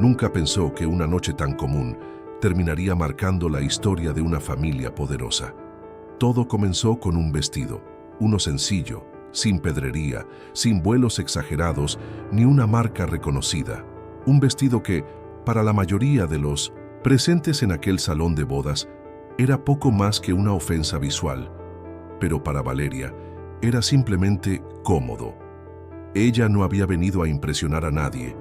Nunca pensó que una noche tan común terminaría marcando la historia de una familia poderosa. Todo comenzó con un vestido, uno sencillo, sin pedrería, sin vuelos exagerados, ni una marca reconocida. Un vestido que, para la mayoría de los presentes en aquel salón de bodas, era poco más que una ofensa visual. Pero para Valeria, era simplemente cómodo. Ella no había venido a impresionar a nadie,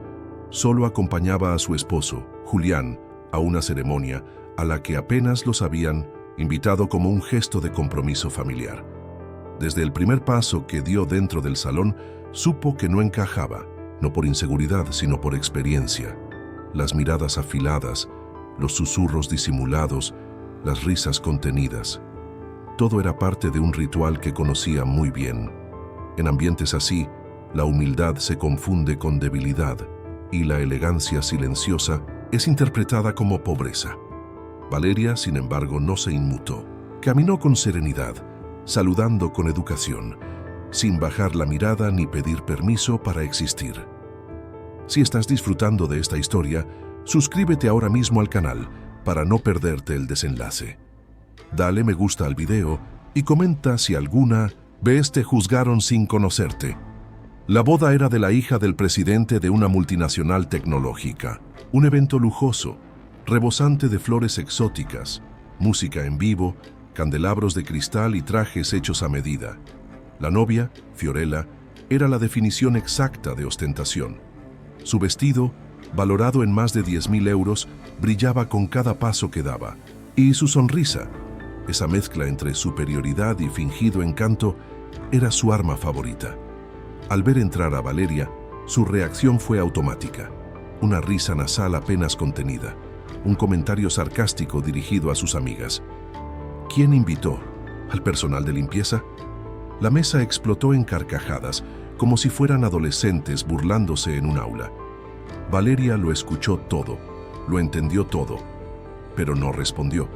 solo acompañaba a su esposo, Julián, a una ceremonia a la que apenas los habían invitado como un gesto de compromiso familiar. Desde el primer paso que dio dentro del salón, supo que no encajaba, no por inseguridad, sino por experiencia. Las miradas afiladas, los susurros disimulados, las risas contenidas. Todo era parte de un ritual que conocía muy bien. En ambientes así, la humildad se confunde con debilidad y la elegancia silenciosa es interpretada como pobreza. Valeria, sin embargo, no se inmutó. Caminó con serenidad, saludando con educación, sin bajar la mirada ni pedir permiso para existir. Si estás disfrutando de esta historia, suscríbete ahora mismo al canal para no perderte el desenlace. Dale me gusta al video y comenta si alguna vez te juzgaron sin conocerte. La boda era de la hija del presidente de una multinacional tecnológica. Un evento lujoso, rebosante de flores exóticas, música en vivo, candelabros de cristal y trajes hechos a medida. La novia, Fiorella, era la definición exacta de ostentación. Su vestido, valorado en más de 10.000 euros, brillaba con cada paso que daba. Y su sonrisa, esa mezcla entre superioridad y fingido encanto, era su arma favorita. Al ver entrar a Valeria, su reacción fue automática. Una risa nasal apenas contenida, un comentario sarcástico dirigido a sus amigas. ¿Quién invitó? ¿Al personal de limpieza? La mesa explotó en carcajadas, como si fueran adolescentes burlándose en un aula. Valeria lo escuchó todo, lo entendió todo, pero no respondió.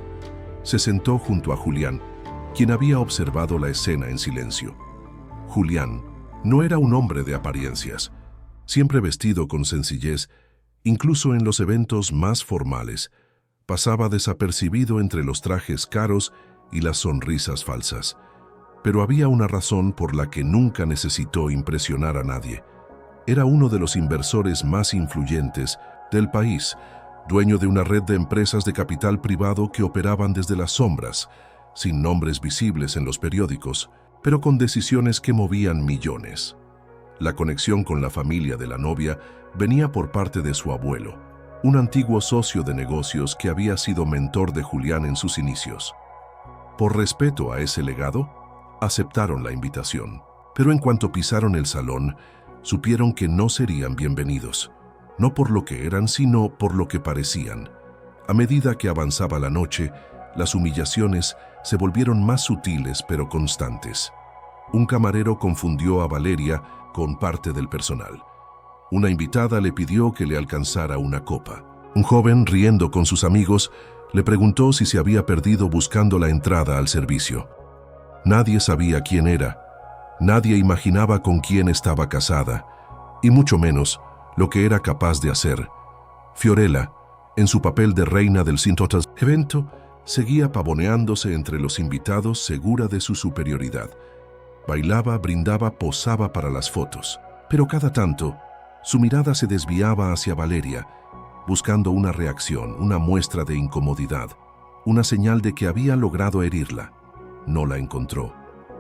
Se sentó junto a Julián, quien había observado la escena en silencio. Julián no era un hombre de apariencias, siempre vestido con sencillez, incluso en los eventos más formales. Pasaba desapercibido entre los trajes caros y las sonrisas falsas. Pero había una razón por la que nunca necesitó impresionar a nadie. Era uno de los inversores más influyentes del país, dueño de una red de empresas de capital privado que operaban desde las sombras, sin nombres visibles en los periódicos, pero con decisiones que movían millones. La conexión con la familia de la novia venía por parte de su abuelo, un antiguo socio de negocios que había sido mentor de Julián en sus inicios. Por respeto a ese legado, aceptaron la invitación, pero en cuanto pisaron el salón, supieron que no serían bienvenidos, no por lo que eran, sino por lo que parecían. A medida que avanzaba la noche, las humillaciones se volvieron más sutiles pero constantes. Un camarero confundió a Valeria con parte del personal. Una invitada le pidió que le alcanzara una copa. Un joven, riendo con sus amigos, le preguntó si se había perdido buscando la entrada al servicio. Nadie sabía quién era, nadie imaginaba con quién estaba casada, y mucho menos lo que era capaz de hacer. Fiorella, en su papel de reina del Sintotas evento, seguía pavoneándose entre los invitados segura de su superioridad. Bailaba, brindaba, posaba para las fotos. Pero cada tanto, su mirada se desviaba hacia Valeria, buscando una reacción, una muestra de incomodidad, una señal de que había logrado herirla. No la encontró.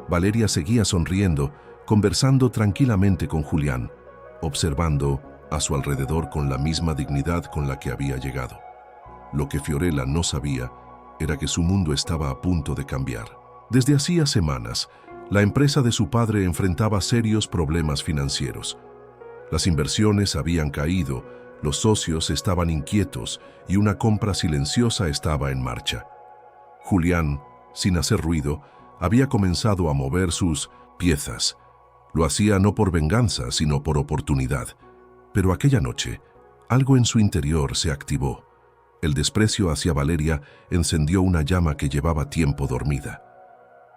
Valeria seguía sonriendo, conversando tranquilamente con Julián, observando a su alrededor con la misma dignidad con la que había llegado. Lo que Fiorella no sabía era que su mundo estaba a punto de cambiar. Desde hacía semanas, la empresa de su padre enfrentaba serios problemas financieros. Las inversiones habían caído, los socios estaban inquietos y una compra silenciosa estaba en marcha. Julián, sin hacer ruido, había comenzado a mover sus piezas. Lo hacía no por venganza, sino por oportunidad. Pero aquella noche, algo en su interior se activó. El desprecio hacia Valeria encendió una llama que llevaba tiempo dormida.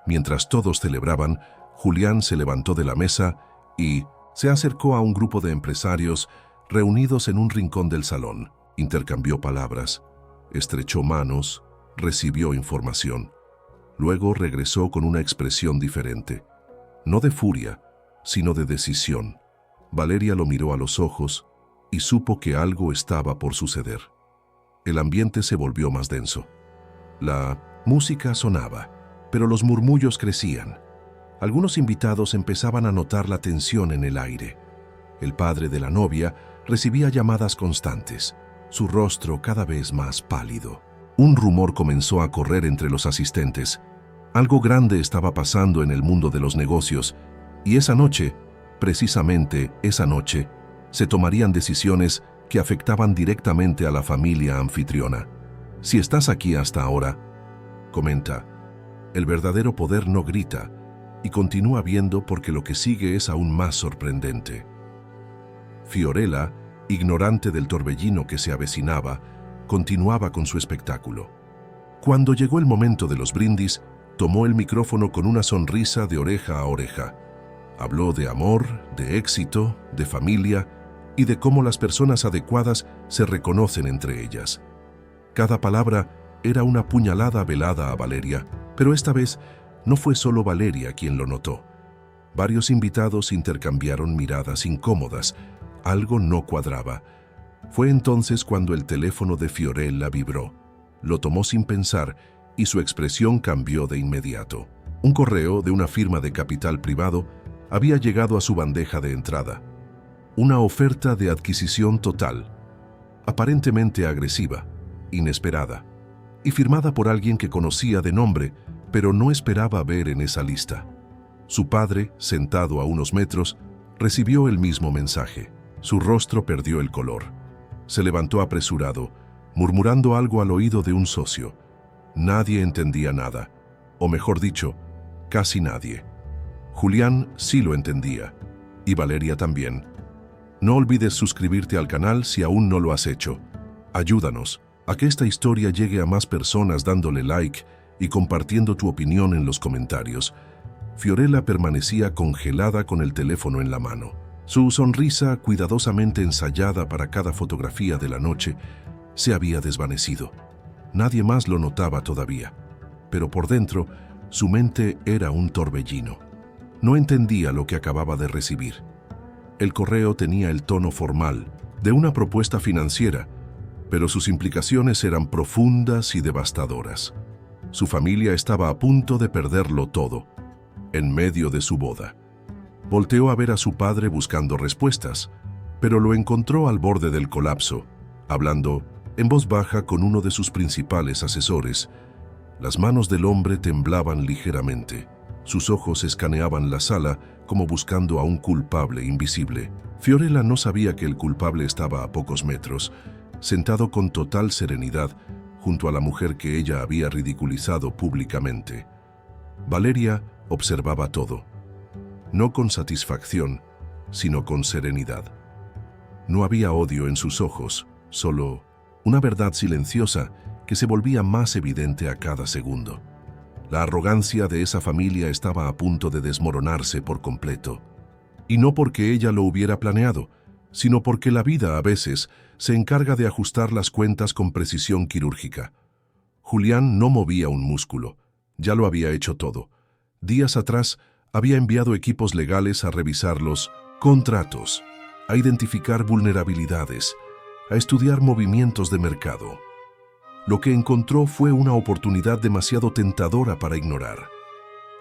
Mientras todos celebraban, Julián se levantó de la mesa y se acercó a un grupo de empresarios reunidos en un rincón del salón. Intercambió palabras, estrechó manos, recibió información. Luego regresó con una expresión diferente, no de furia, sino de decisión. Valeria lo miró a los ojos y supo que algo estaba por suceder. El ambiente se volvió más denso. La música sonaba, pero los murmullos crecían. Algunos invitados empezaban a notar la tensión en el aire. El padre de la novia recibía llamadas constantes, su rostro cada vez más pálido. Un rumor comenzó a correr entre los asistentes. Algo grande estaba pasando en el mundo de los negocios, y esa noche, precisamente esa noche, se tomarían decisiones que afectaban directamente a la familia anfitriona. Si estás aquí hasta ahora, comenta, el verdadero poder no grita, y continúa viendo porque lo que sigue es aún más sorprendente. Fiorella, ignorante del torbellino que se avecinaba, continuaba con su espectáculo. Cuando llegó el momento de los brindis, tomó el micrófono con una sonrisa de oreja a oreja. Habló de amor, de éxito, de familia y de cómo las personas adecuadas se reconocen entre ellas. Cada palabra era una puñalada velada a Valeria, pero esta vez no fue solo Valeria quien lo notó. Varios invitados intercambiaron miradas incómodas. Algo no cuadraba. Fue entonces cuando el teléfono de Fiorella vibró. Lo tomó sin pensar y su expresión cambió de inmediato. Un correo de una firma de capital privado había llegado a su bandeja de entrada. Una oferta de adquisición total, aparentemente agresiva, inesperada, y firmada por alguien que conocía de nombre, pero no esperaba ver en esa lista. Su padre, sentado a unos metros, recibió el mismo mensaje. Su rostro perdió el color. Se levantó apresurado, murmurando algo al oído de un socio. Nadie entendía nada, o mejor dicho, casi nadie. Julián sí lo entendía, y Valeria también. No olvides suscribirte al canal si aún no lo has hecho. Ayúdanos a que esta historia llegue a más personas dándole like y compartiendo tu opinión en los comentarios. Fiorella permanecía congelada con el teléfono en la mano. Su sonrisa, cuidadosamente ensayada para cada fotografía de la noche, se había desvanecido. Nadie más lo notaba todavía, pero por dentro, su mente era un torbellino. No entendía lo que acababa de recibir. El correo tenía el tono formal de una propuesta financiera, pero sus implicaciones eran profundas y devastadoras. Su familia estaba a punto de perderlo todo, en medio de su boda. Volteó a ver a su padre buscando respuestas, pero lo encontró al borde del colapso, hablando en voz baja con uno de sus principales asesores. Las manos del hombre temblaban ligeramente. Sus ojos escaneaban la sala como buscando a un culpable invisible. Fiorella no sabía que el culpable estaba a pocos metros, sentado con total serenidad junto a la mujer que ella había ridiculizado públicamente. Valeria observaba todo, no con satisfacción, sino con serenidad. No había odio en sus ojos, solo una verdad silenciosa que se volvía más evidente a cada segundo. La arrogancia de esa familia estaba a punto de desmoronarse por completo. Y no porque ella lo hubiera planeado, sino porque la vida a veces se encarga de ajustar las cuentas con precisión quirúrgica. Julián no movía un músculo, ya lo había hecho todo. Días atrás había enviado equipos legales a revisar los contratos, a identificar vulnerabilidades, a estudiar movimientos de mercado. Lo que encontró fue una oportunidad demasiado tentadora para ignorar.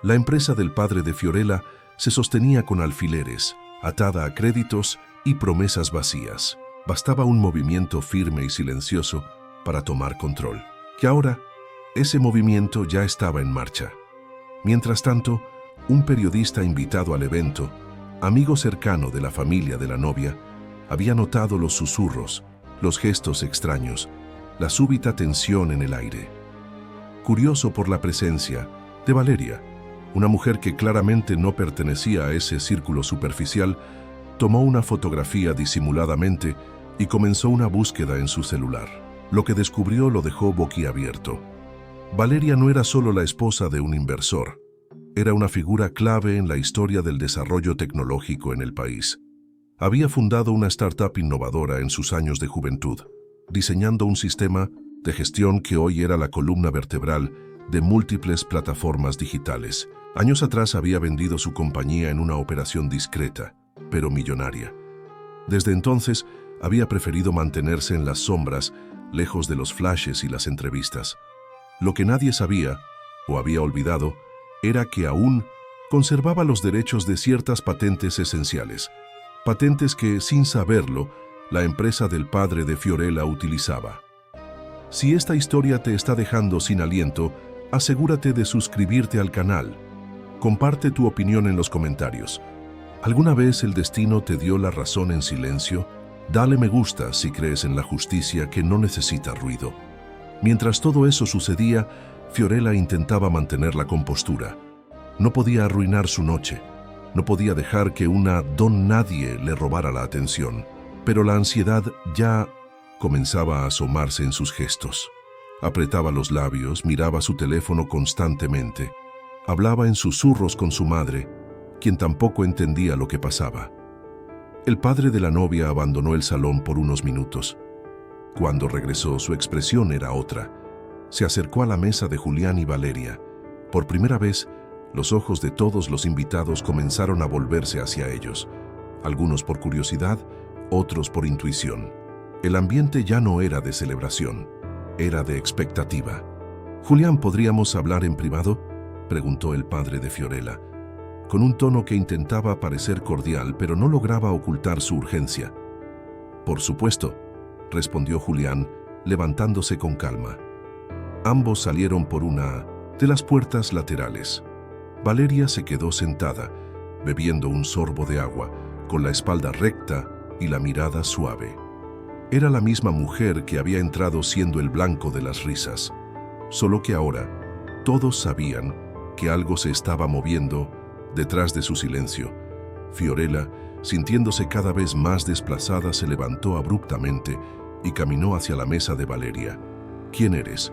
La empresa del padre de Fiorella se sostenía con alfileres, atada a créditos y promesas vacías. Bastaba un movimiento firme y silencioso para tomar control. Y ahora, ese movimiento ya estaba en marcha. Mientras tanto, un periodista invitado al evento, amigo cercano de la familia de la novia, había notado los susurros, los gestos extraños, la súbita tensión en el aire. Curioso por la presencia de Valeria, una mujer que claramente no pertenecía a ese círculo superficial, tomó una fotografía disimuladamente y comenzó una búsqueda en su celular. Lo que descubrió lo dejó boquiabierto. Valeria no era solo la esposa de un inversor, era una figura clave en la historia del desarrollo tecnológico en el país. Había fundado una startup innovadora en sus años de juventud. diseñando un sistema de gestión que hoy era la columna vertebral de múltiples plataformas digitales. Años atrás había vendido su compañía en una operación discreta, pero millonaria. Desde entonces, había preferido mantenerse en las sombras, lejos de los flashes y las entrevistas. Lo que nadie sabía, o había olvidado, era que aún conservaba los derechos de ciertas patentes esenciales, patentes que, sin saberlo, la empresa del padre de Fiorella utilizaba. Si esta historia te está dejando sin aliento, asegúrate de suscribirte al canal. Comparte tu opinión en los comentarios. ¿Alguna vez el destino te dio la razón en silencio? Dale me gusta si crees en la justicia que no necesita ruido. Mientras todo eso sucedía, Fiorella intentaba mantener la compostura. No podía arruinar su noche. No podía dejar que una don nadie le robara la atención. Pero la ansiedad ya comenzaba a asomarse en sus gestos. Apretaba los labios, miraba su teléfono constantemente. Hablaba en susurros con su madre, quien tampoco entendía lo que pasaba. El padre de la novia abandonó el salón por unos minutos. Cuando regresó, su expresión era otra. Se acercó a la mesa de Julián y Valeria. Por primera vez, los ojos de todos los invitados comenzaron a volverse hacia ellos. Algunos por curiosidad, otros por intuición. El ambiente ya no era de celebración, era de expectativa. «Julián, ¿podríamos hablar en privado?», preguntó el padre de Fiorella, con un tono que intentaba parecer cordial, pero no lograba ocultar su urgencia. «Por supuesto», respondió Julián, levantándose con calma. Ambos salieron por una de las puertas laterales. Valeria se quedó sentada, bebiendo un sorbo de agua, con la espalda recta y la mirada suave. Era la misma mujer que había entrado siendo el blanco de las risas, solo que ahora todos sabían que algo se estaba moviendo detrás de su silencio. Fiorella, sintiéndose cada vez más desplazada, se levantó abruptamente y caminó hacia la mesa de Valeria. «¿Quién eres?»,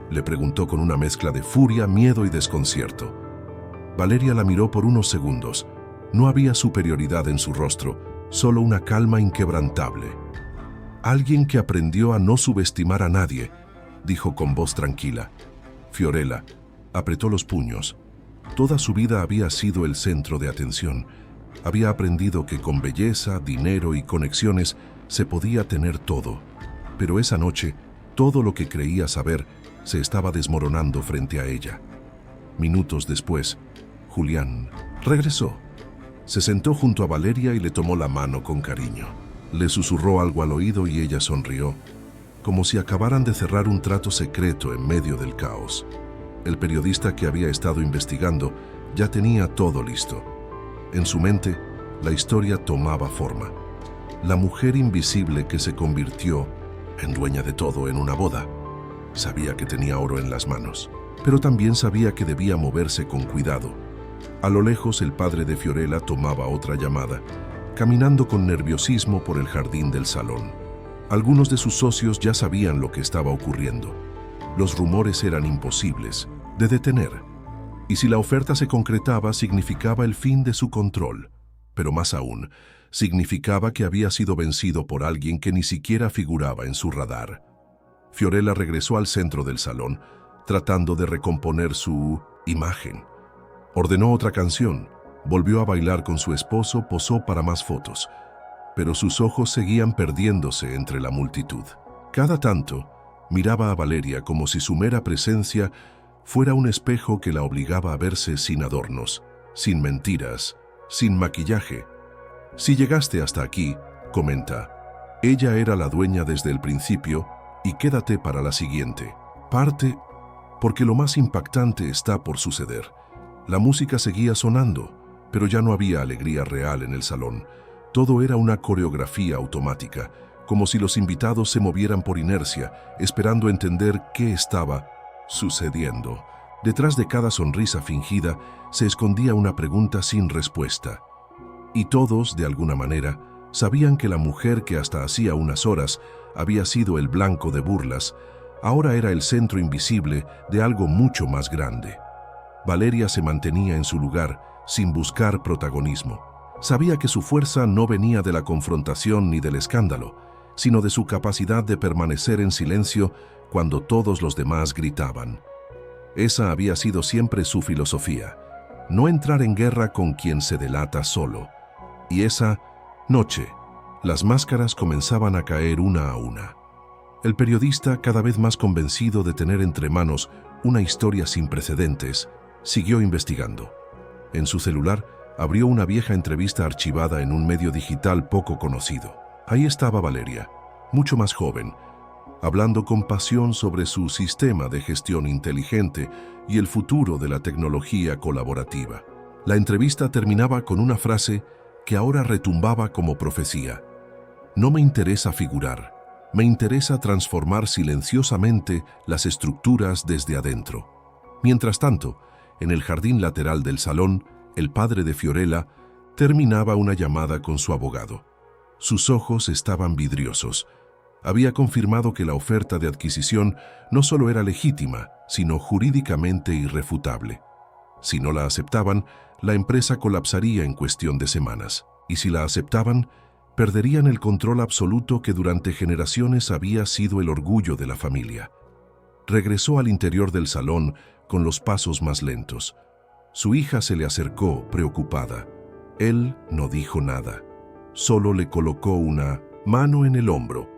le preguntó con una mezcla de furia, miedo y desconcierto. Valeria la miró por unos segundos. No había superioridad en su rostro, solo una calma inquebrantable. «Alguien que aprendió a no subestimar a nadie», dijo con voz tranquila. Fiorella apretó los puños. Toda su vida había sido el centro de atención. Había aprendido que con belleza, dinero y conexiones se podía tener todo. Pero esa noche, todo lo que creía saber se estaba desmoronando frente a ella. Minutos después, Julián regresó. Se sentó junto a Valeria y le tomó la mano con cariño. Le susurró algo al oído y ella sonrió, como si acabaran de cerrar un trato secreto en medio del caos. El periodista que había estado investigando ya tenía todo listo. En su mente, la historia tomaba forma. La mujer invisible que se convirtió en dueña de todo en una boda. Sabía que tenía oro en las manos, pero también sabía que debía moverse con cuidado. A lo lejos, el padre de Fiorella tomaba otra llamada, caminando con nerviosismo por el jardín del salón. Algunos de sus socios ya sabían lo que estaba ocurriendo. Los rumores eran imposibles de detener, y si la oferta se concretaba, significaba el fin de su control. Pero más aún, significaba que había sido vencido por alguien que ni siquiera figuraba en su radar. Fiorella regresó al centro del salón, tratando de recomponer su imagen. Ordenó otra canción, volvió a bailar con su esposo, posó para más fotos, pero sus ojos seguían perdiéndose entre la multitud. Cada tanto, miraba a Valeria como si su mera presencia fuera un espejo que la obligaba a verse sin adornos, sin mentiras, sin maquillaje. «Si llegaste hasta aquí», comenta, «ella era la dueña desde el principio y quédate para la siguiente parte, porque lo más impactante está por suceder». La música seguía sonando, pero ya no había alegría real en el salón. Todo era una coreografía automática, como si los invitados se movieran por inercia, esperando entender qué estaba sucediendo. Detrás de cada sonrisa fingida se escondía una pregunta sin respuesta. Y todos, de alguna manera, sabían que la mujer que hasta hacía unas horas había sido el blanco de burlas, ahora era el centro invisible de algo mucho más grande. Valeria se mantenía en su lugar, sin buscar protagonismo. Sabía que su fuerza no venía de la confrontación ni del escándalo. sino de su capacidad de permanecer en silencio cuando todos los demás gritaban. Esa había sido siempre su filosofía, no entrar en guerra con quien se delata solo. Y esa noche, las máscaras comenzaban a caer una a una. El periodista, cada vez más convencido de tener entre manos una historia sin precedentes, siguió investigando. En su celular, abrió una vieja entrevista archivada en un medio digital poco conocido. Ahí estaba Valeria, mucho más joven, hablando con pasión sobre su sistema de gestión inteligente y el futuro de la tecnología colaborativa. La entrevista terminaba con una frase que ahora retumbaba como profecía. No me interesa figurar, me interesa transformar silenciosamente las estructuras desde adentro. Mientras tanto, en el jardín lateral del salón, el padre de Fiorella terminaba una llamada con su abogado. Sus ojos estaban vidriosos. Había confirmado que la oferta de adquisición no solo era legítima, sino jurídicamente irrefutable. Si no la aceptaban, la empresa colapsaría en cuestión de semanas. Y si la aceptaban, perderían el control absoluto que durante generaciones había sido el orgullo de la familia. Regresó al interior del salón con los pasos más lentos. Su hija se le acercó, preocupada. Él no dijo nada. Solo le colocó una mano en el hombro,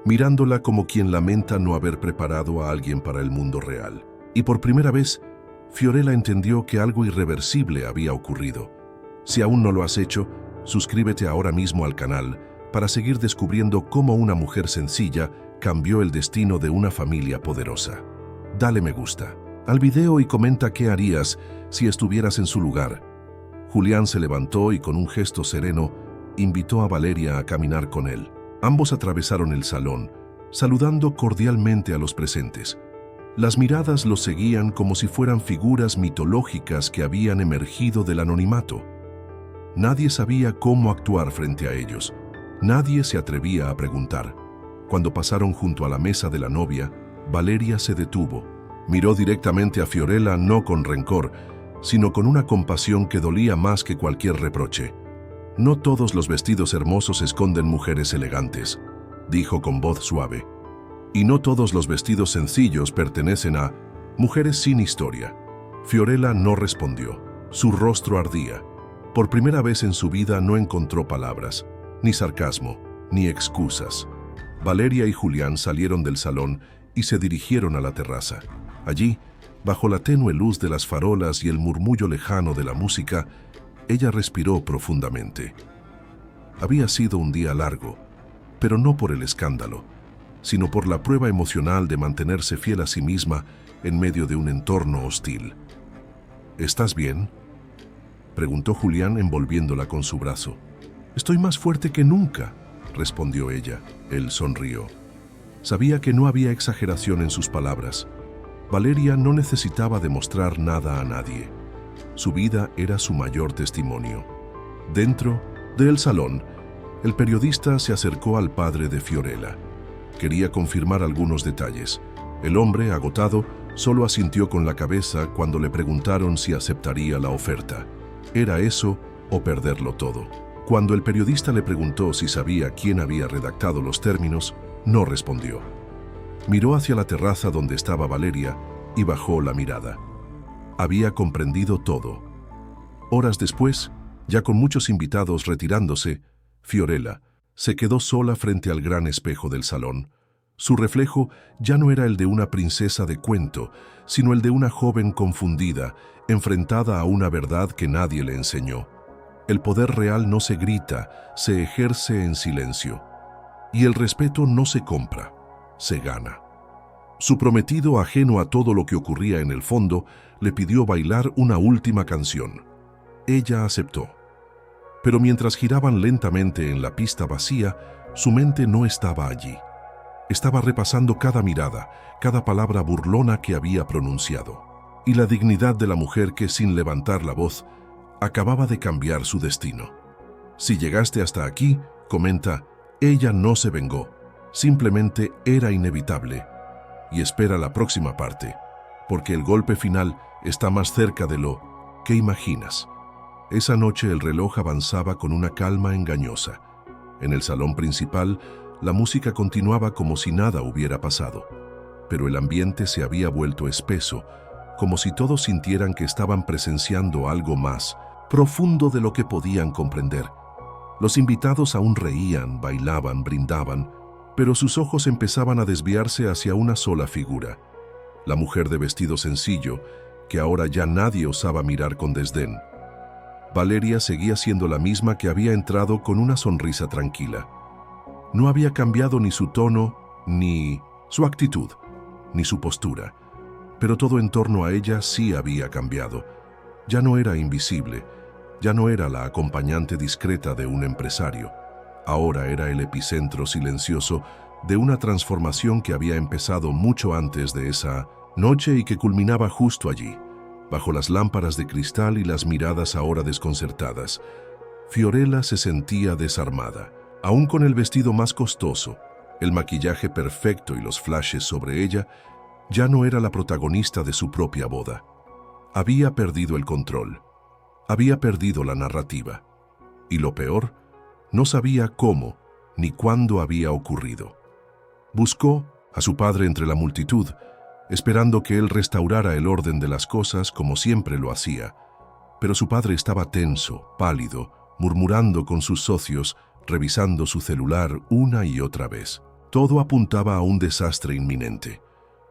mirándola como quien lamenta no haber preparado a alguien para el mundo real. Y por primera vez, Fiorella entendió que algo irreversible había ocurrido. Si aún no lo has hecho, suscríbete ahora mismo al canal para seguir descubriendo cómo una mujer sencilla cambió el destino de una familia poderosa. Dale me gusta al video y comenta qué harías si estuvieras en su lugar. Julián se levantó y con un gesto sereno invitó a Valeria a caminar con él. Ambos atravesaron el salón, saludando cordialmente a los presentes. Las miradas los seguían como si fueran figuras mitológicas que habían emergido del anonimato. Nadie sabía cómo actuar frente a ellos. Nadie se atrevía a preguntar. Cuando pasaron junto a la mesa de la novia, Valeria se detuvo. Miró directamente a Fiorella no con rencor, sino con una compasión que dolía más que cualquier reproche. No todos los vestidos hermosos esconden mujeres elegantes, dijo con voz suave. Y no todos los vestidos sencillos pertenecen a mujeres sin historia. Fiorella no respondió. Su rostro ardía. Por primera vez en su vida no encontró palabras, ni sarcasmo, ni excusas. Valeria y Julián salieron del salón y se dirigieron a la terraza. Allí, bajo la tenue luz de las farolas y el murmullo lejano de la música, ella respiró profundamente. Había sido un día largo, pero no por el escándalo, sino por la prueba emocional de mantenerse fiel a sí misma en medio de un entorno hostil. ¿Estás bien?, preguntó Julián envolviéndola con su brazo. «Estoy más fuerte que nunca», respondió ella. Él sonrió. Sabía que no había exageración en sus palabras. Valeria no necesitaba demostrar nada a nadie. Su vida era su mayor testimonio. Dentro del salón, el periodista se acercó al padre de Fiorella. Quería confirmar algunos detalles. El hombre, agotado, solo asintió con la cabeza cuando le preguntaron si aceptaría la oferta. ¿Era eso o perderlo todo? Cuando el periodista le preguntó si sabía quién había redactado los términos, no respondió. Miró hacia la terraza donde estaba Valeria y bajó la mirada. Había comprendido todo. Horas después, ya con muchos invitados retirándose, Fiorella se quedó sola frente al gran espejo del salón. Su reflejo ya no era el de una princesa de cuento, sino el de una joven confundida, enfrentada a una verdad que nadie le enseñó. El poder real no se grita, se ejerce en silencio. Y el respeto no se compra, se gana. Su prometido, ajeno a todo lo que ocurría en el fondo, le pidió bailar una última canción. Ella aceptó. Pero mientras giraban lentamente en la pista vacía, su mente no estaba allí. Estaba repasando cada mirada, cada palabra burlona que había pronunciado. Y la dignidad de la mujer que, sin levantar la voz, acababa de cambiar su destino. Si llegaste hasta aquí, comenta, ella no se vengó, simplemente era inevitable. Y espera la próxima parte, porque el golpe final está más cerca de lo que imaginas. Esa noche el reloj avanzaba con una calma engañosa. En el salón principal, La música continuaba como si nada hubiera pasado, pero el ambiente se había vuelto espeso, como si todos sintieran que estaban presenciando algo más profundo de lo que podían comprender. Los invitados aún reían, bailaban, brindaban, pero sus ojos empezaban a desviarse hacia una sola figura, la mujer de vestido sencillo, que ahora ya nadie osaba mirar con desdén. Valeria seguía siendo la misma que había entrado con una sonrisa tranquila. No había cambiado ni su tono, ni su actitud, ni su postura, pero todo en torno a ella sí había cambiado. Ya no era invisible, ya no era la acompañante discreta de un empresario. Ahora era el epicentro silencioso de una transformación que había empezado mucho antes de esa noche y que culminaba justo allí, bajo las lámparas de cristal y las miradas ahora desconcertadas. Fiorella se sentía desarmada. Aún con el vestido más costoso, el maquillaje perfecto y los flashes sobre ella, ya no era la protagonista de su propia boda. Había perdido el control, había perdido la narrativa. Y lo peor, no sabía cómo ni cuándo había ocurrido. Buscó a su padre entre la multitud, esperando que él restaurara el orden de las cosas como siempre lo hacía. Pero su padre estaba tenso, pálido, murmurando con sus socios, revisando su celular una y otra vez. Todo apuntaba a un desastre inminente.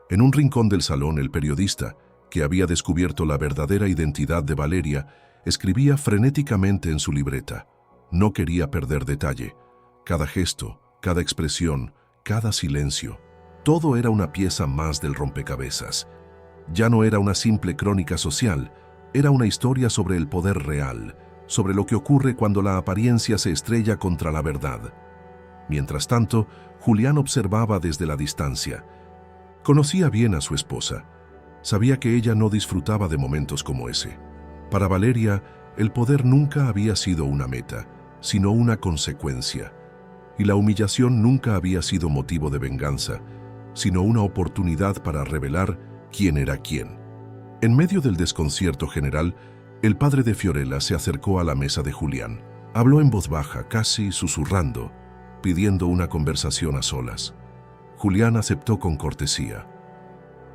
En un rincón del salón, el periodista, que había descubierto la verdadera identidad de Valeria, escribía frenéticamente en su libreta. No quería perder detalle. Cada gesto, cada expresión, cada silencio. Todo era una pieza más del rompecabezas. Ya no era una simple crónica social, era una historia sobre el poder real, sobre lo que ocurre cuando la apariencia se estrella contra la verdad. Mientras tanto, Julián observaba desde la distancia. Conocía bien a su esposa. Sabía que ella no disfrutaba de momentos como ese. Para Valeria, el poder nunca había sido una meta, sino una consecuencia. Y la humillación nunca había sido motivo de venganza, sino una oportunidad para revelar quién era quién. En medio del desconcierto general, el padre de Fiorella se acercó a la mesa de Julián. Habló en voz baja, casi susurrando, pidiendo una conversación a solas. Julián aceptó con cortesía.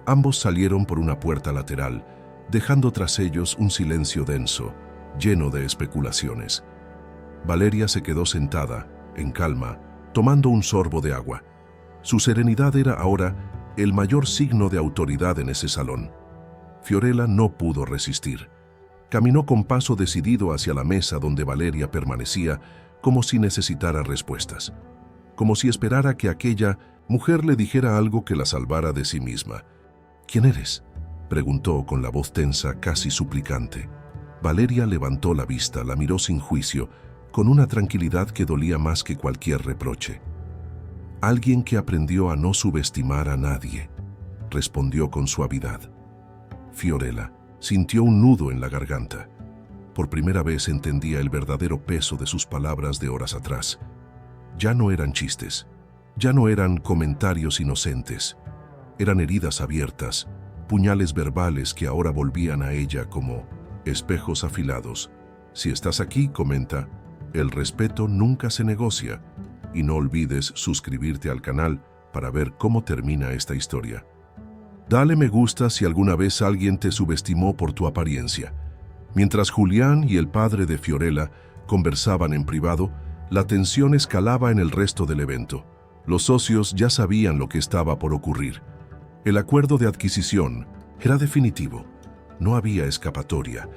Ambos salieron por una puerta lateral, dejando tras ellos un silencio denso, lleno de especulaciones. Valeria se quedó sentada, en calma, tomando un sorbo de agua. Su serenidad era ahora el mayor signo de autoridad en ese salón. Fiorella no pudo resistir. Caminó con paso decidido hacia la mesa donde Valeria permanecía, como si necesitara respuestas, como si esperara que aquella mujer le dijera algo que la salvara de sí misma. ¿Quién eres?, preguntó con la voz tensa, casi suplicante. Valeria levantó la vista, la miró sin juicio, con una tranquilidad que dolía más que cualquier reproche. Alguien que aprendió a no subestimar a nadie, respondió con suavidad. Fiorella sintió un nudo en la garganta. Por primera vez entendía el verdadero peso de sus palabras de horas atrás. Ya no eran chistes, ya no eran comentarios inocentes. Eran heridas abiertas, puñales verbales que ahora volvían a ella como espejos afilados. Si estás aquí, comenta, el respeto nunca se negocia. Y no olvides suscribirte al canal para ver cómo termina esta historia. Dale me gusta si alguna vez alguien te subestimó por tu apariencia. Mientras Julián y el padre de Fiorella conversaban en privado, la tensión escalaba en el resto del evento. Los socios ya sabían lo que estaba por ocurrir. El acuerdo de adquisición era definitivo. No había escapatoria.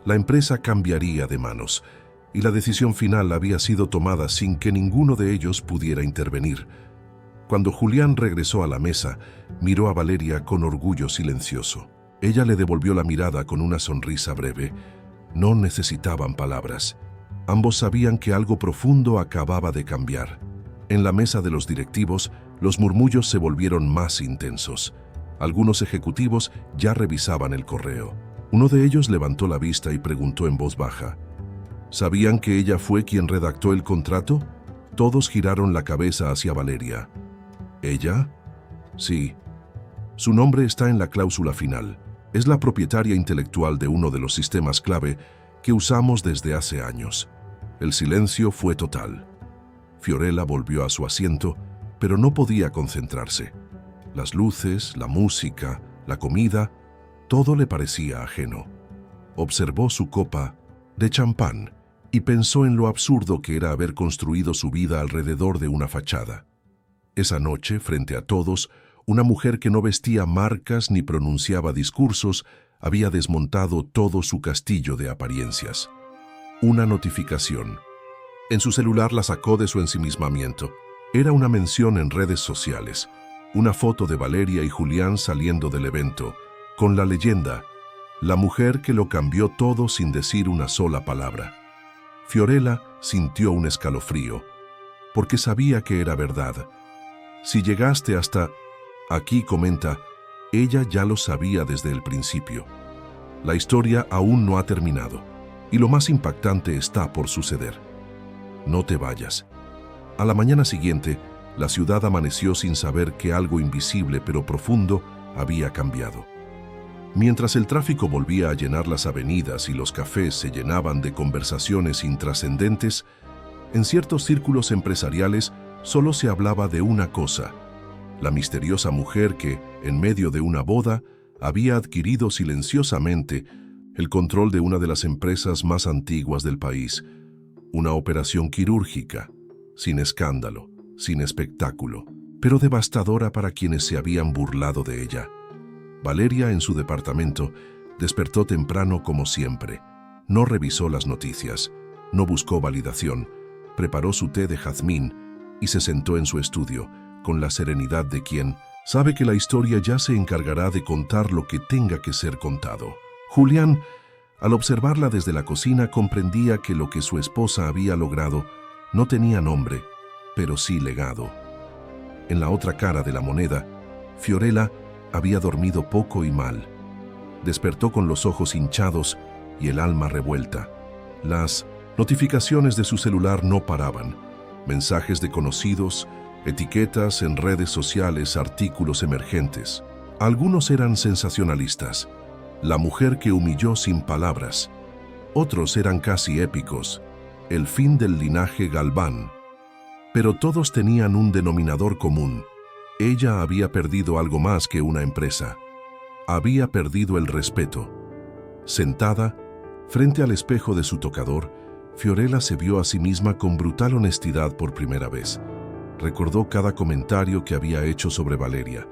La empresa cambiaría de manos, y la decisión final había sido tomada sin que ninguno de ellos pudiera intervenir. Cuando Julián regresó a la mesa, miró a Valeria con orgullo silencioso. Ella le devolvió la mirada con una sonrisa breve. No necesitaban palabras. Ambos sabían que algo profundo acababa de cambiar. En la mesa de los directivos, los murmullos se volvieron más intensos. Algunos ejecutivos ya revisaban el correo. Uno de ellos levantó la vista y preguntó en voz baja: ¿sabían que ella fue quien redactó el contrato? Todos giraron la cabeza hacia Valeria. ¿Ella? Sí. Su nombre está en la cláusula final. Es la propietaria intelectual de uno de los sistemas clave que usamos desde hace años. El silencio fue total. Fiorella volvió a su asiento, pero no podía concentrarse. Las luces, la música, la comida, todo le parecía ajeno. Observó su copa de champán y pensó en lo absurdo que era haber construido su vida alrededor de una fachada. Esa noche, frente a todos, una mujer que no vestía marcas ni pronunciaba discursos había desmontado todo su castillo de apariencias. Una notificación. En su celular la sacó de su ensimismamiento. Era una mención en redes sociales, una foto de Valeria y Julián saliendo del evento, con la leyenda: la mujer que lo cambió todo sin decir una sola palabra. Fiorella sintió un escalofrío, porque sabía que era verdad. Si llegaste hasta aquí, comenta, ella ya lo sabía desde el principio. La historia aún no ha terminado, y lo más impactante está por suceder. No te vayas. A la mañana siguiente, la ciudad amaneció sin saber que algo invisible pero profundo había cambiado. Mientras el tráfico volvía a llenar las avenidas y los cafés se llenaban de conversaciones intrascendentes, en ciertos círculos empresariales solo se hablaba de una cosa: la misteriosa mujer que, en medio de una boda, había adquirido silenciosamente el control de una de las empresas más antiguas del país. Una operación quirúrgica, sin escándalo, sin espectáculo, pero devastadora para quienes se habían burlado de ella. Valeria, en su departamento, despertó temprano como siempre. No revisó las noticias, no buscó validación, preparó su té de jazmín y se sentó en su estudio, con la serenidad de quien sabe que la historia ya se encargará de contar lo que tenga que ser contado. Julián, al observarla desde la cocina, comprendía que lo que su esposa había logrado no tenía nombre, pero sí legado. En la otra cara de la moneda, Fiorella había dormido poco y mal. Despertó con los ojos hinchados y el alma revuelta. Las notificaciones de su celular no paraban. Mensajes de conocidos, etiquetas en redes sociales, artículos emergentes. Algunos eran sensacionalistas: la mujer que humilló sin palabras. Otros eran casi épicos: el fin del linaje Galván. Pero todos tenían un denominador común: ella había perdido algo más que una empresa. Había perdido el respeto. Sentada, frente al espejo de su tocador, Fiorella se vio a sí misma con brutal honestidad por primera vez. Recordó cada comentario que había hecho sobre Valeria: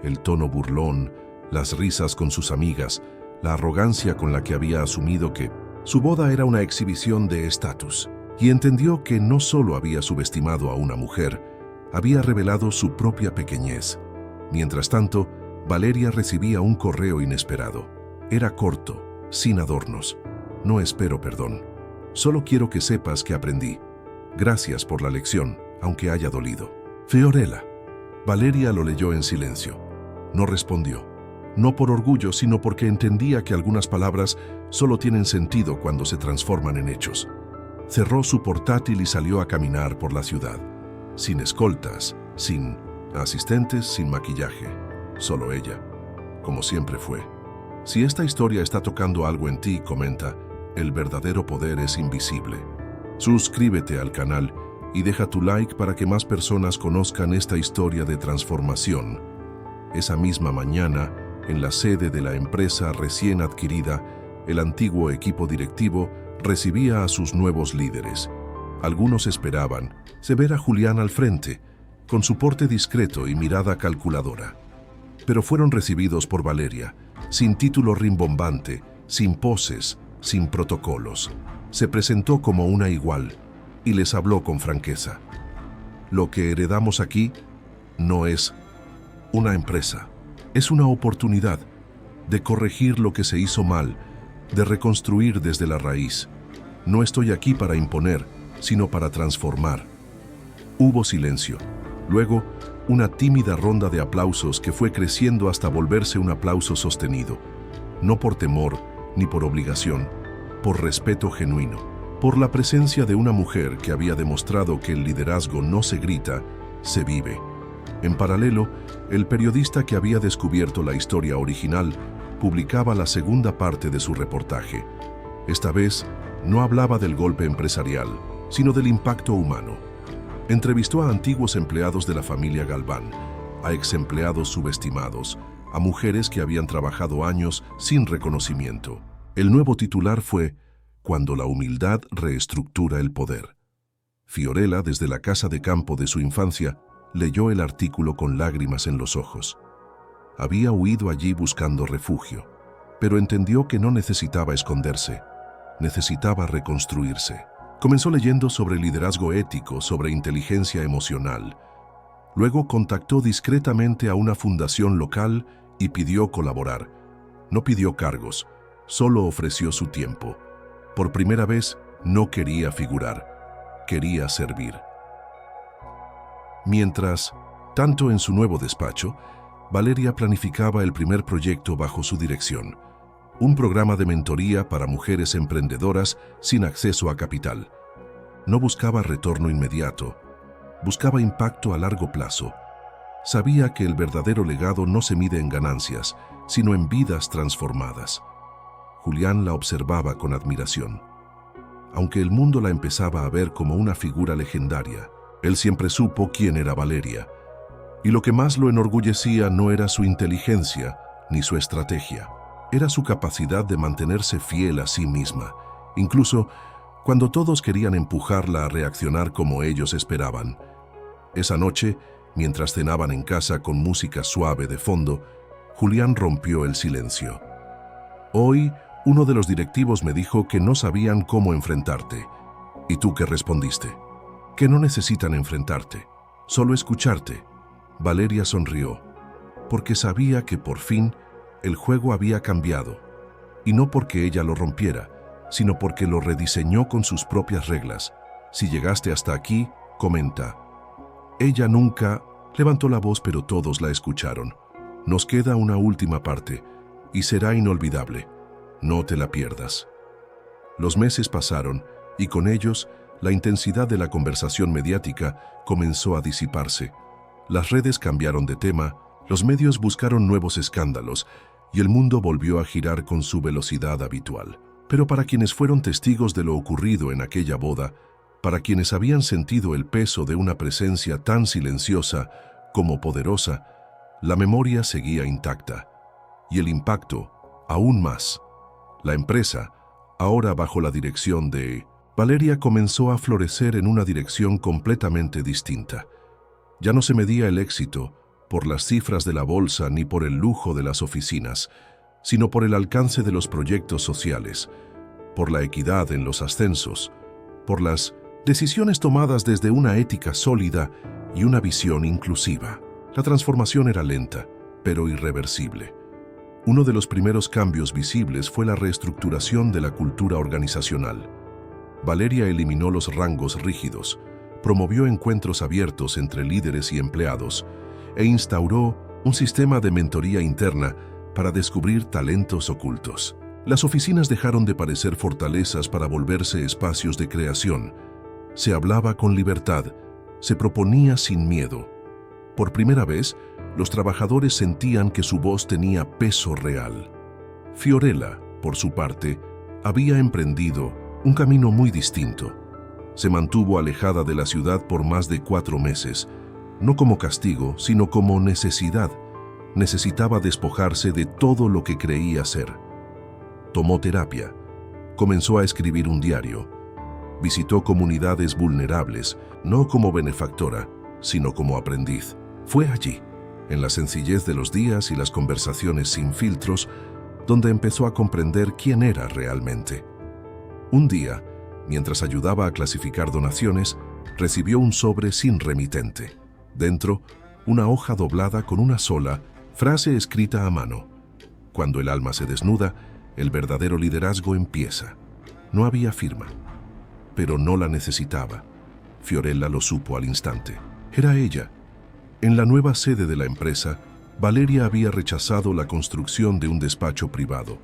el tono burlón, las risas con sus amigas, la arrogancia con la que había asumido que su boda era una exhibición de estatus. Y entendió que no solo había subestimado a una mujer, había revelado su propia pequeñez. Mientras tanto, Valeria recibía un correo inesperado. Era corto, sin adornos. No espero perdón. Solo quiero que sepas que aprendí. Gracias por la lección, aunque haya dolido. Fiorella. Valeria lo leyó en silencio. No respondió. No por orgullo, sino porque entendía que algunas palabras solo tienen sentido cuando se transforman en hechos. Cerró su portátil y salió a caminar por la ciudad. Sin escoltas, sin asistentes, sin maquillaje. Solo ella, como siempre fue. Si esta historia está tocando algo en ti, comenta, el verdadero poder es invisible. Suscríbete al canal y deja tu like para que más personas conozcan esta historia de transformación. Esa misma mañana, en la sede de la empresa recién adquirida, el antiguo equipo directivo recibía a sus nuevos líderes. Algunos esperaban ver a Julián al frente, con su porte discreto y mirada calculadora. Pero fueron recibidos por Valeria, sin título rimbombante, sin poses, sin protocolos. Se presentó como una igual y les habló con franqueza. Lo que heredamos aquí no es una empresa, es una oportunidad de corregir lo que se hizo mal, de reconstruir desde la raíz. No estoy aquí para imponer, sino para transformar. Hubo silencio. Luego, una tímida ronda de aplausos que fue creciendo hasta volverse un aplauso sostenido. No por temor ni por obligación, por respeto genuino, por la presencia de una mujer que había demostrado que el liderazgo no se grita, se vive. En paralelo, el periodista que había descubierto la historia original publicaba la segunda parte de su reportaje. Esta vez, no hablaba del golpe empresarial, sino del impacto humano. Entrevistó a antiguos empleados de la familia Galván, a exempleados subestimados, a mujeres que habían trabajado años sin reconocimiento. El nuevo titular fue «Cuando la humildad reestructura el poder». Fiorella, desde la casa de campo de su infancia, leyó el artículo con lágrimas en los ojos. Había huido allí buscando refugio, pero entendió que no necesitaba esconderse, necesitaba reconstruirse. Comenzó leyendo sobre liderazgo ético, sobre inteligencia emocional. Luego contactó discretamente a una fundación local y pidió colaborar. No pidió cargos, solo ofreció su tiempo. Por primera vez, no quería figurar, quería servir. Mientras, tanto en su nuevo despacho, Valeria planificaba el primer proyecto bajo su dirección, un programa de mentoría para mujeres emprendedoras sin acceso a capital. No buscaba retorno inmediato, buscaba impacto a largo plazo. Sabía que el verdadero legado no se mide en ganancias, sino en vidas transformadas. Julián la observaba con admiración. Aunque el mundo la empezaba a ver como una figura legendaria, él siempre supo quién era Valeria. Y lo que más lo enorgullecía no era su inteligencia ni su estrategia. Era su capacidad de mantenerse fiel a sí misma, incluso cuando todos querían empujarla a reaccionar como ellos esperaban. Esa noche, mientras cenaban en casa con música suave de fondo, Julián rompió el silencio. Hoy, uno de los directivos me dijo que no sabían cómo enfrentarte. ¿Y tú qué respondiste? Que no necesitan enfrentarte, solo escucharte. Valeria sonrió, porque sabía que por fin el juego había cambiado, y no porque ella lo rompiera, sino porque lo rediseñó con sus propias reglas. Si llegaste hasta aquí, comenta. Ella nunca levantó la voz, pero todos la escucharon. Nos queda una última parte, y será inolvidable. No te la pierdas. Los meses pasaron, y con ellos, la intensidad de la conversación mediática comenzó a disiparse. Las redes cambiaron de tema, los medios buscaron nuevos escándalos, y el mundo volvió a girar con su velocidad habitual. Pero para quienes fueron testigos de lo ocurrido en aquella boda, para quienes habían sentido el peso de una presencia tan silenciosa como poderosa, la memoria seguía intacta, y el impacto aún más. La empresa, ahora bajo la dirección de Valeria, comenzó a florecer en una dirección completamente distinta. Ya no se medía el éxito por las cifras de la bolsa ni por el lujo de las oficinas, sino por el alcance de los proyectos sociales, por la equidad en los ascensos, por las decisiones tomadas desde una ética sólida y una visión inclusiva. La transformación era lenta, pero irreversible. Uno de los primeros cambios visibles fue la reestructuración de la cultura organizacional. Valeria eliminó los rangos rígidos, promovió encuentros abiertos entre líderes y empleados e instauró un sistema de mentoría interna para descubrir talentos ocultos. Las oficinas dejaron de parecer fortalezas para volverse espacios de creación. Se hablaba con libertad, se proponía sin miedo. Por primera vez, los trabajadores sentían que su voz tenía peso real. Fiorella, por su parte, había emprendido un camino muy distinto. Se mantuvo alejada de la ciudad por más de 4 meses, no como castigo, sino como necesidad. Necesitaba despojarse de todo lo que creía ser. Tomó terapia, comenzó a escribir un diario, visitó comunidades vulnerables, no como benefactora, sino como aprendiz. Fue allí, en la sencillez de los días y las conversaciones sin filtros, donde empezó a comprender quién era realmente. Un día, mientras ayudaba a clasificar donaciones, recibió un sobre sin remitente. Dentro, una hoja doblada con una sola frase escrita a mano. Cuando el alma se desnuda, el verdadero liderazgo empieza. No había firma, pero no la necesitaba. Fiorella lo supo al instante. Era ella. En la nueva sede de la empresa, Valeria había rechazado la construcción de un despacho privado.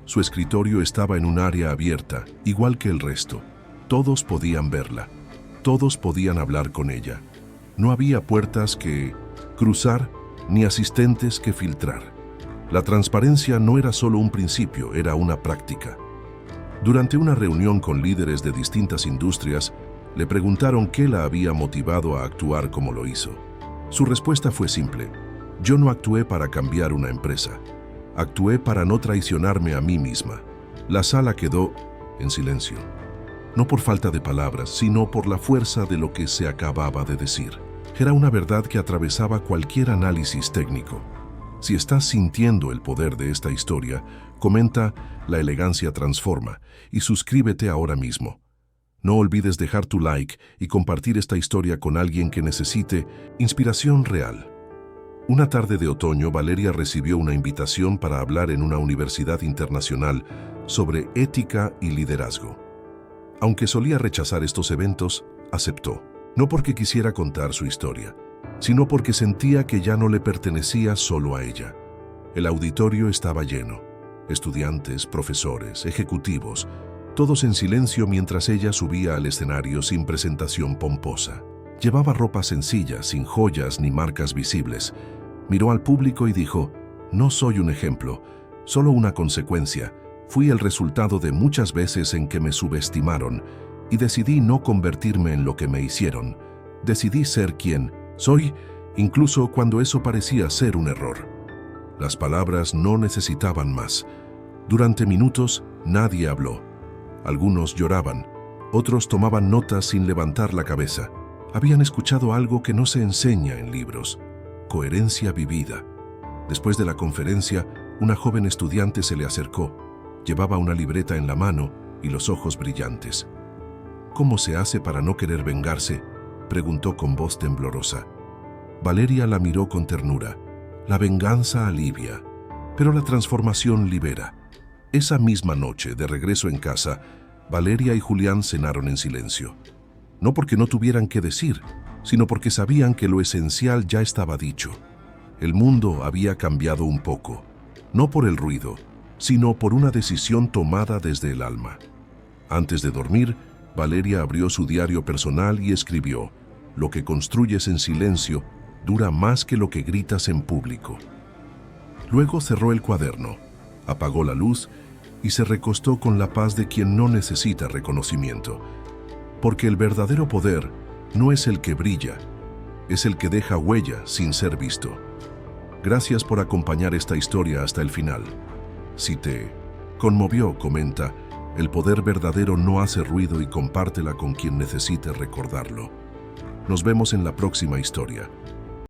Su escritorio estaba en un área abierta, igual que el resto. Todos podían verla. Todos podían hablar con ella. No había puertas que cruzar ni asistentes que filtrar. La transparencia no era solo un principio, era una práctica. Durante una reunión con líderes de distintas industrias, Le preguntaron qué la había motivado a actuar como lo hizo. Su respuesta fue simple: yo no actué para cambiar una empresa. Actué para no traicionarme a mí misma. La sala quedó en silencio. No por falta de palabras, sino por la fuerza de lo que se acababa de decir. Era una verdad que atravesaba cualquier análisis técnico. Si estás sintiendo el poder de esta historia, comenta "La elegancia transforma" y suscríbete ahora mismo. No olvides dejar tu like y compartir esta historia con alguien que necesite inspiración real. Una tarde de otoño, Valeria recibió una invitación para hablar en una universidad internacional sobre ética y liderazgo. Aunque solía rechazar estos eventos, aceptó. No porque quisiera contar su historia, sino porque sentía que ya no le pertenecía solo a ella. El auditorio estaba lleno. Estudiantes, profesores, ejecutivos, todos en silencio mientras ella subía al escenario sin presentación pomposa. Llevaba ropa sencilla, sin joyas ni marcas visibles. Miró al público y dijo: no soy un ejemplo, solo una consecuencia. Fui el resultado de muchas veces en que me subestimaron y decidí no convertirme en lo que me hicieron. Decidí ser quien soy, incluso cuando eso parecía ser un error. Las palabras no necesitaban más. Durante minutos nadie habló. Algunos lloraban, otros tomaban notas sin levantar la cabeza. Habían escuchado algo que no se enseña en libros: coherencia vivida. Después de la conferencia, una joven estudiante se le acercó. Llevaba una libreta en la mano y los ojos brillantes. ¿Cómo se hace para no querer vengarse?, preguntó con voz temblorosa. Valeria la miró con ternura. La venganza alivia, pero la transformación libera. Esa misma noche, de regreso en casa, Valeria y Julián cenaron en silencio. No porque no tuvieran qué decir, sino porque sabían que lo esencial ya estaba dicho. El mundo había cambiado un poco, no por el ruido, sino por una decisión tomada desde el alma. Antes de dormir, Valeria abrió su diario personal y escribió: lo que construyes en silencio dura más que lo que gritas en público. Luego cerró el cuaderno, apagó la luz y se recostó con la paz de quien no necesita reconocimiento. Porque el verdadero poder no es el que brilla, es el que deja huella sin ser visto. Gracias por acompañar esta historia hasta el final. Si te conmovió, comenta. El poder verdadero no hace ruido y compártela con quien necesite recordarlo. Nos vemos en la próxima historia.